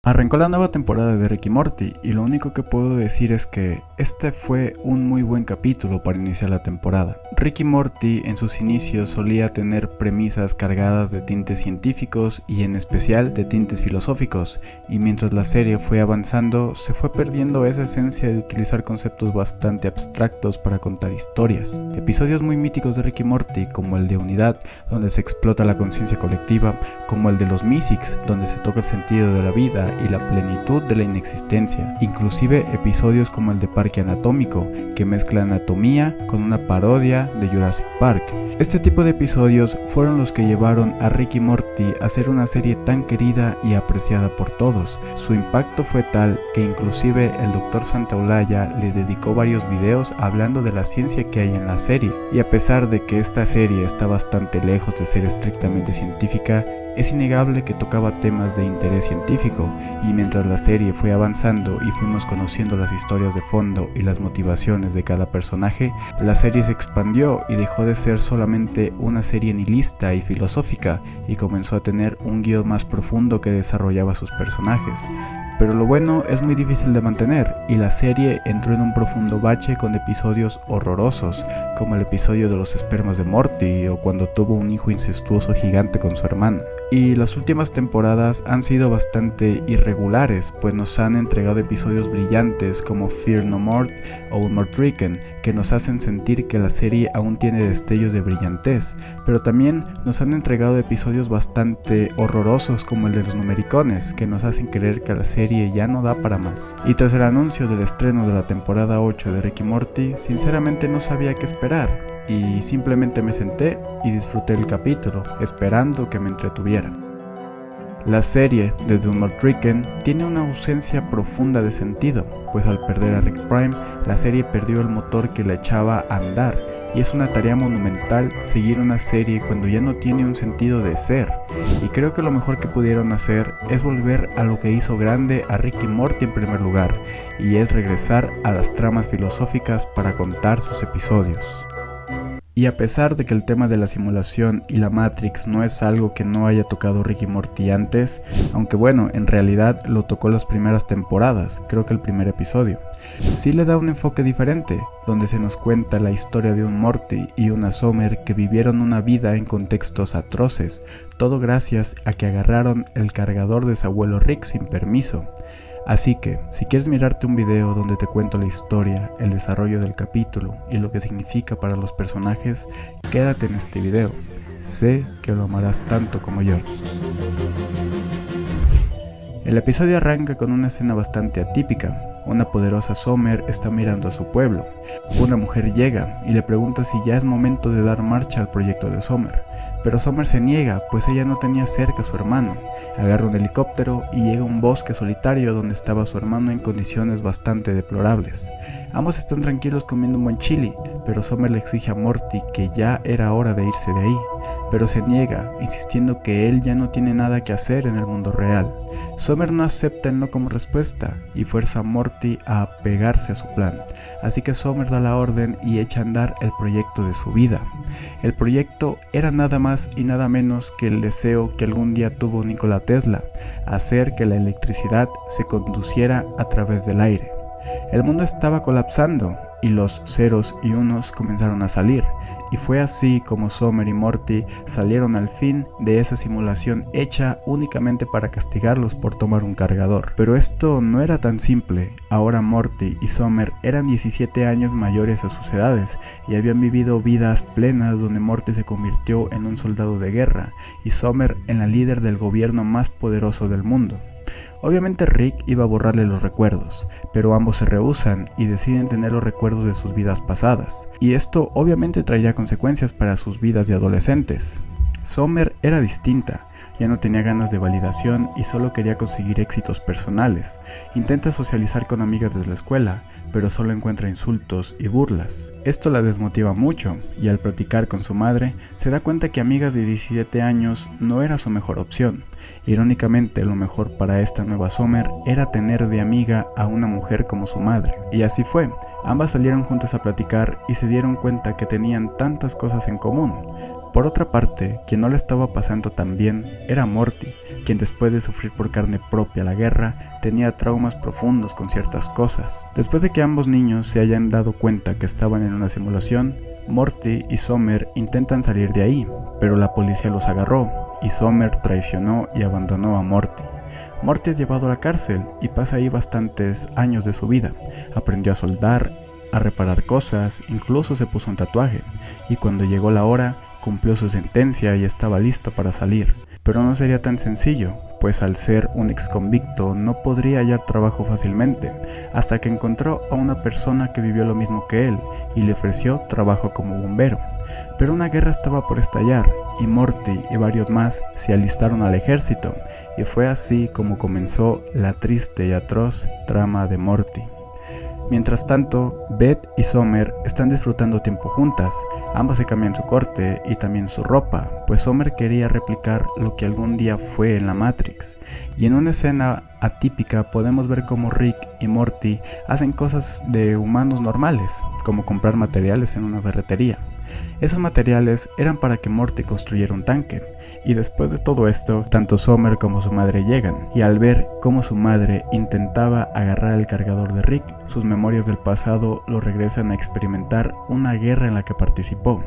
Arrancó la nueva temporada de Rick y Morty y lo único que puedo decir es que este fue un muy buen capítulo para iniciar la temporada. Rick y Morty en sus inicios solía tener premisas cargadas de tintes científicos y en especial de tintes filosóficos, y mientras la serie fue avanzando se fue perdiendo esa esencia de utilizar conceptos bastante abstractos para contar historias. Episodios muy míticos de Rick y Morty como el de Unidad, donde se explota la conciencia colectiva, como el de los Mystics, donde se toca el sentido de la vida y la plenitud de la inexistencia, inclusive episodios como el de Parque Anatómico, que mezcla anatomía con una parodia de Jurassic Park. Este tipo de episodios fueron los que llevaron a Rick y Morty a ser una serie tan querida y apreciada por todos. Su impacto fue tal que inclusive el Dr. Santaolalla le dedicó varios videos hablando de la ciencia que hay en la serie, y a pesar de que esta serie está bastante lejos de ser estrictamente científica, es innegable que tocaba temas de interés científico, y mientras la serie fue avanzando y fuimos conociendo las historias de fondo y las motivaciones de cada personaje, la serie se expandió y dejó de ser solamente una serie nihilista y filosófica y comenzó a tener un guión más profundo que desarrollaba sus personajes. Pero lo bueno es muy difícil de mantener, y la serie entró en un profundo bache con episodios horrorosos, como el episodio de los espermas de Morty o cuando tuvo un hijo incestuoso gigante con su hermana. Y las últimas temporadas han sido bastante irregulares, pues nos han entregado episodios brillantes como Fear No More o Mortricken, que nos hacen sentir que la serie aún tiene destellos de brillantez, pero también nos han entregado episodios bastante horrorosos como el de los numericones, que nos hacen creer que la serie ya no da para más. Y tras el anuncio del estreno de la temporada 8 de Rick y Morty, sinceramente no sabía qué esperar, y simplemente me senté y disfruté el capítulo, esperando que me entretuviera. La serie, desde un Mortricken, tiene una ausencia profunda de sentido, pues al perder a Rick Prime, la serie perdió el motor que la echaba a andar, y es una tarea monumental seguir una serie cuando ya no tiene un sentido de ser, y creo que lo mejor que pudieron hacer es volver a lo que hizo grande a Rick y Morty en primer lugar, y es regresar a las tramas filosóficas para contar sus episodios. Y a pesar de que el tema de la simulación y la Matrix no es algo que no haya tocado Rick y Morty antes, aunque bueno, en realidad lo tocó las primeras temporadas, creo que el primer episodio, sí le da un enfoque diferente, donde se nos cuenta la historia de un Morty y una Summer que vivieron una vida en contextos atroces, todo gracias a que agarraron el cargador de su abuelo Rick sin permiso. Así que, si quieres mirarte un video donde te cuento la historia, el desarrollo del capítulo y lo que significa para los personajes, quédate en este video. Sé que lo amarás tanto como yo. El episodio arranca con una escena bastante atípica. Una poderosa Summer está mirando a su pueblo. Una mujer llega y le pregunta si ya es momento de dar marcha al proyecto de Summer. Pero Summer se niega, pues ella no tenía cerca a su hermano. Agarra un helicóptero y llega a un bosque solitario donde estaba su hermano en condiciones bastante deplorables. Ambos están tranquilos comiendo un buen chili, pero Summer le exige a Morty que ya era hora de irse de ahí, pero se niega, insistiendo que él ya no tiene nada que hacer en el mundo real. Summer no acepta el no como respuesta y fuerza a Morty a apegarse a su plan, así que Summer da la orden y echa a andar el proyecto de su vida. El proyecto era nada más y nada menos que el deseo que algún día tuvo Nikola Tesla, hacer que la electricidad se conduciera a través del aire. El mundo estaba colapsando y los ceros y unos comenzaron a salir, y fue así como Summer y Morty salieron al fin de esa simulación hecha únicamente para castigarlos por tomar un cargador. Pero esto no era tan simple. Ahora Morty y Summer eran 17 años mayores a sus edades y habían vivido vidas plenas donde Morty se convirtió en un soldado de guerra y Summer en la líder del gobierno más poderoso del mundo. Obviamente Rick iba a borrarle los recuerdos, pero ambos se rehúsan y deciden tener los recuerdos de sus vidas pasadas, y esto obviamente traería consecuencias para sus vidas de adolescentes. Summer era distinta, ya no tenía ganas de validación y solo quería conseguir éxitos personales. Intenta socializar con amigas desde la escuela, pero solo encuentra insultos y burlas. Esto la desmotiva mucho y al platicar con su madre se da cuenta que amigas de 17 años no era su mejor opción. Irónicamente, lo mejor para esta nueva Summer era tener de amiga a una mujer como su madre. Y así fue, ambas salieron juntas a platicar y se dieron cuenta que tenían tantas cosas en común. Por otra parte, quien no le estaba pasando tan bien era Morty, quien después de sufrir por carne propia la guerra, tenía traumas profundos con ciertas cosas. Después de que ambos niños se hayan dado cuenta que estaban en una simulación, Morty y Summer intentan salir de ahí, pero la policía los agarró, y Summer traicionó y abandonó a Morty. Morty es llevado a la cárcel y pasa ahí bastantes años de su vida. Aprendió a soldar, a reparar cosas, incluso se puso un tatuaje, y cuando llegó la hora, cumplió su sentencia y estaba listo para salir. Pero no sería tan sencillo, pues al ser un ex convicto no podría hallar trabajo fácilmente, hasta que encontró a una persona que vivió lo mismo que él y le ofreció trabajo como bombero. Pero una guerra estaba por estallar y Morty y varios más se alistaron al ejército, y fue así como comenzó la triste y atroz trama de Morty. Mientras tanto, Beth y Summer están disfrutando tiempo juntas. Ambas se cambian su corte y también su ropa, pues Summer quería replicar lo que algún día fue en la Matrix. Y en una escena atípica podemos ver cómo Rick y Morty hacen cosas de humanos normales, como comprar materiales en una ferretería. Esos materiales eran para que Morty construyera un tanque, y después de todo esto, tanto Summer como su madre llegan, y al ver cómo su madre intentaba agarrar el cargador de Rick, sus memorias del pasado lo regresan a experimentar una guerra en la que participó.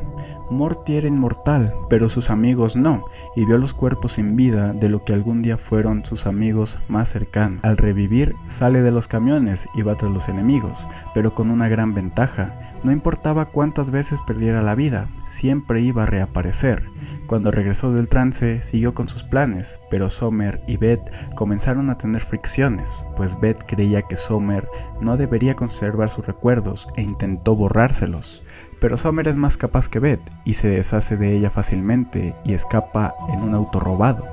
Morty era inmortal, pero sus amigos no, y vio los cuerpos sin vida de lo que algún día fueron sus amigos más cercanos. Al revivir, sale de los camiones y va tras los enemigos, pero con una gran ventaja: no importaba cuántas veces perdiera la vida, siempre iba a reaparecer. Cuando regresó del trance, siguió con sus planes, pero Summer y Beth comenzaron a tener fricciones, pues Beth creía que Summer no debería conservar sus recuerdos e intentó borrárselos. Pero Summer es más capaz que Beth y se deshace de ella fácilmente y escapa en un auto robado.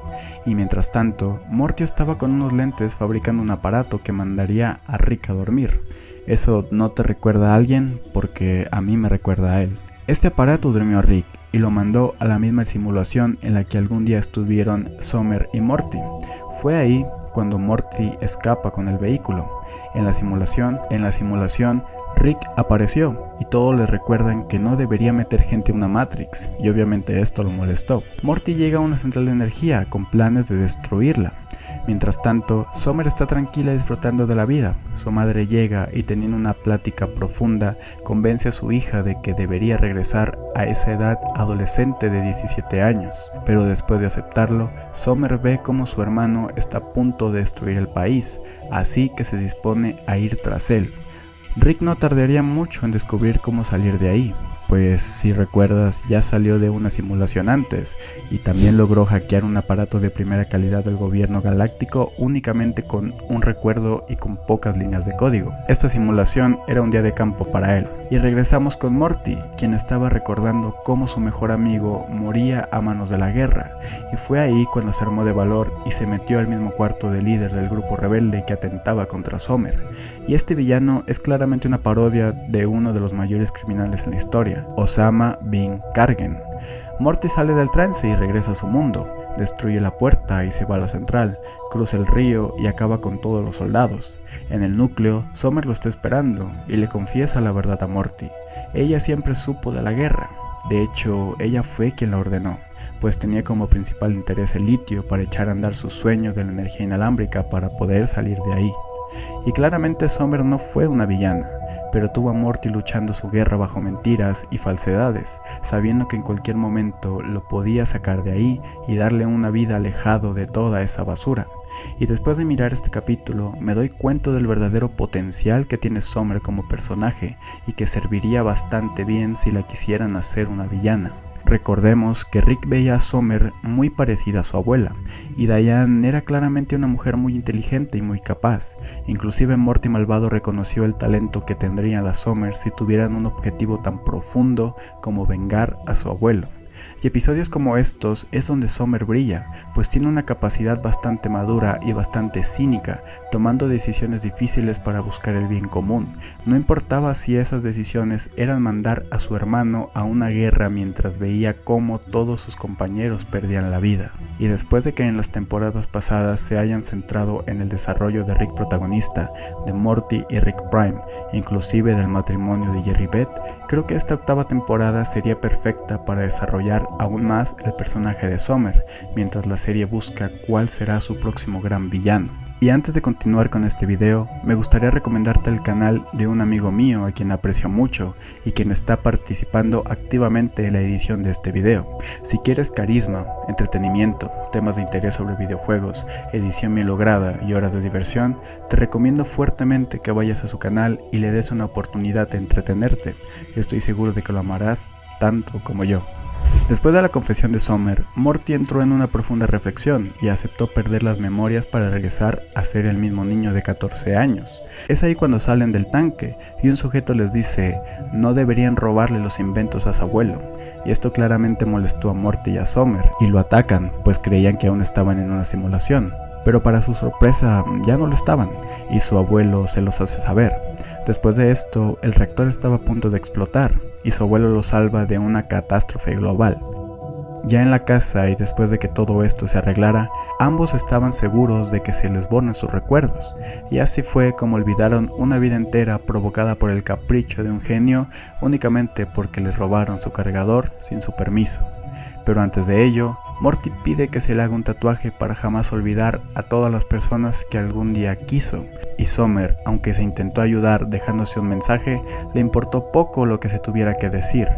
Y mientras tanto, Morty estaba con unos lentes fabricando un aparato que mandaría a Rick a dormir. ¿Eso no te recuerda a alguien? Porque a mí me recuerda a él. Este aparato durmió a Rick y lo mandó a la misma simulación en la que algún día estuvieron Summer y Morty. Fue ahí cuando Morty escapa con el vehículo. En la simulación, Rick apareció y todos le recuerdan que no debería meter gente en una Matrix, y obviamente esto lo molestó. Morty llega a una central de energía con planes de destruirla. Mientras tanto, Summer está tranquila disfrutando de la vida. Su madre llega y, teniendo una plática profunda, convence a su hija de que debería regresar a esa edad adolescente de 17 años. Pero después de aceptarlo, Summer ve cómo su hermano está a punto de destruir el país, así que se dispone a ir tras él. Rick no tardaría mucho en descubrir cómo salir de ahí, pues si recuerdas ya salió de una simulación antes y también logró hackear un aparato de primera calidad del gobierno galáctico únicamente con un recuerdo y con pocas líneas de código. Esta simulación era un día de campo para él. Y regresamos con Morty, quien estaba recordando cómo su mejor amigo moría a manos de la guerra, y fue ahí cuando se armó de valor y se metió al mismo cuarto del líder del grupo rebelde que atentaba contra Summer. Y este villano es claramente una parodia de uno de los mayores criminales en la historia, Osama Bin Laden. Morty sale del trance y regresa a su mundo, destruye la puerta y se va a la central, cruza el río y acaba con todos los soldados. En el núcleo, Summer lo está esperando y le confiesa la verdad a Morty. Ella siempre supo de la guerra, de hecho ella fue quien la ordenó, pues tenía como principal interés el litio para echar a andar sus sueños de la energía inalámbrica para poder salir de ahí. Y claramente Summer no fue una villana, pero tuvo a Morty luchando su guerra bajo mentiras y falsedades, sabiendo que en cualquier momento lo podía sacar de ahí y darle una vida alejado de toda esa basura. Y después de mirar este capítulo, me doy cuenta del verdadero potencial que tiene Summer como personaje y que serviría bastante bien si la quisieran hacer una villana. Recordemos que Rick veía a Summer muy parecida a su abuela, y Diane era claramente una mujer muy inteligente y muy capaz. Inclusive Morty malvado reconoció el talento que tendría la Summer si tuvieran un objetivo tan profundo como vengar a su abuelo. Y episodios como estos es donde Summer brilla, pues tiene una capacidad bastante madura y bastante cínica, tomando decisiones difíciles para buscar el bien común. No importaba si esas decisiones eran mandar a su hermano a una guerra mientras veía cómo todos sus compañeros perdían la vida. Y después de que en las temporadas pasadas se hayan centrado en el desarrollo de Rick protagonista, de Morty y Rick Prime, inclusive del matrimonio de Jerry y Beth, creo que esta octava temporada sería perfecta para desarrollar desarrollar aún más el personaje de Summer, mientras la serie busca cuál será su próximo gran villano. Y antes de continuar con este video, me gustaría recomendarte el canal de un amigo mío a quien aprecio mucho y quien está participando activamente en la edición de este video. Si quieres carisma, entretenimiento, temas de interés sobre videojuegos, edición bien lograda y horas de diversión, te recomiendo fuertemente que vayas a su canal y le des una oportunidad de entretenerte. Estoy seguro de que lo amarás tanto como yo. Después de la confesión de Summer, Morty entró en una profunda reflexión y aceptó perder las memorias para regresar a ser el mismo niño de 14 años. Es ahí cuando salen del tanque y un sujeto les dice no deberían robarle los inventos a su abuelo, y esto claramente molestó a Morty y a Summer y lo atacan pues creían que aún estaban en una simulación. Pero para su sorpresa ya no lo estaban y su abuelo se los hace saber. Después de esto, el reactor estaba a punto de explotar y su abuelo lo salva de una catástrofe global. Ya en la casa y después de que todo esto se arreglara, ambos estaban seguros de que se les borran sus recuerdos, y así fue como olvidaron una vida entera provocada por el capricho de un genio únicamente porque les robaron su cargador sin su permiso. Pero antes de ello, Morty pide que se le haga un tatuaje para jamás olvidar a todas las personas que algún día quiso, y Summer, aunque se intentó ayudar dejándose un mensaje, le importó poco lo que se tuviera que decir,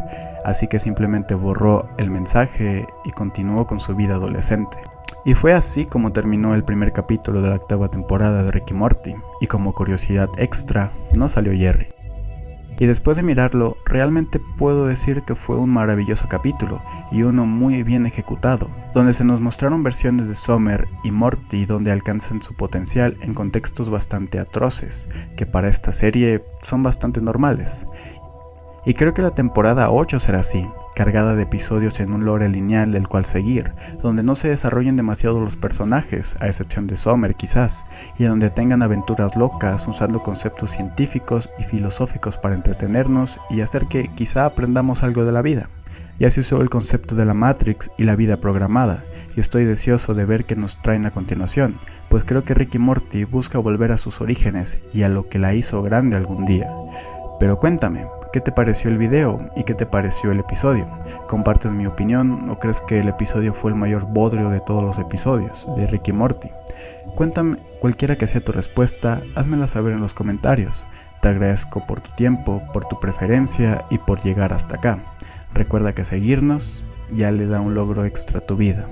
así que simplemente borró el mensaje y continuó con su vida adolescente. Y fue así como terminó el primer capítulo de la 8ª temporada de Rick y Morty, y como curiosidad extra, no salió Jerry. Y después de mirarlo, realmente puedo decir que fue un maravilloso capítulo y uno muy bien ejecutado, donde se nos mostraron versiones de Summer y Morty donde alcanzan su potencial en contextos bastante atroces, que para esta serie son bastante normales. Y creo que la temporada 8 será así, cargada de episodios en un lore lineal del cual seguir, donde no se desarrollen demasiado los personajes, a excepción de Summer quizás, y donde tengan aventuras locas usando conceptos científicos y filosóficos para entretenernos y hacer que quizá aprendamos algo de la vida. Ya se usó el concepto de la Matrix y la vida programada, y estoy deseoso de ver qué nos traen a continuación, pues creo que Rick y Morty busca volver a sus orígenes y a lo que la hizo grande algún día. Pero cuéntame, ¿qué te pareció el video y qué te pareció el episodio? ¿Compartes mi opinión o crees que el episodio fue el mayor bodrio de todos los episodios de Rick y Morty? Cuéntame, cualquiera que sea tu respuesta, házmela saber en los comentarios. Te agradezco por tu tiempo, por tu preferencia y por llegar hasta acá. Recuerda que seguirnos ya le da un logro extra a tu vida.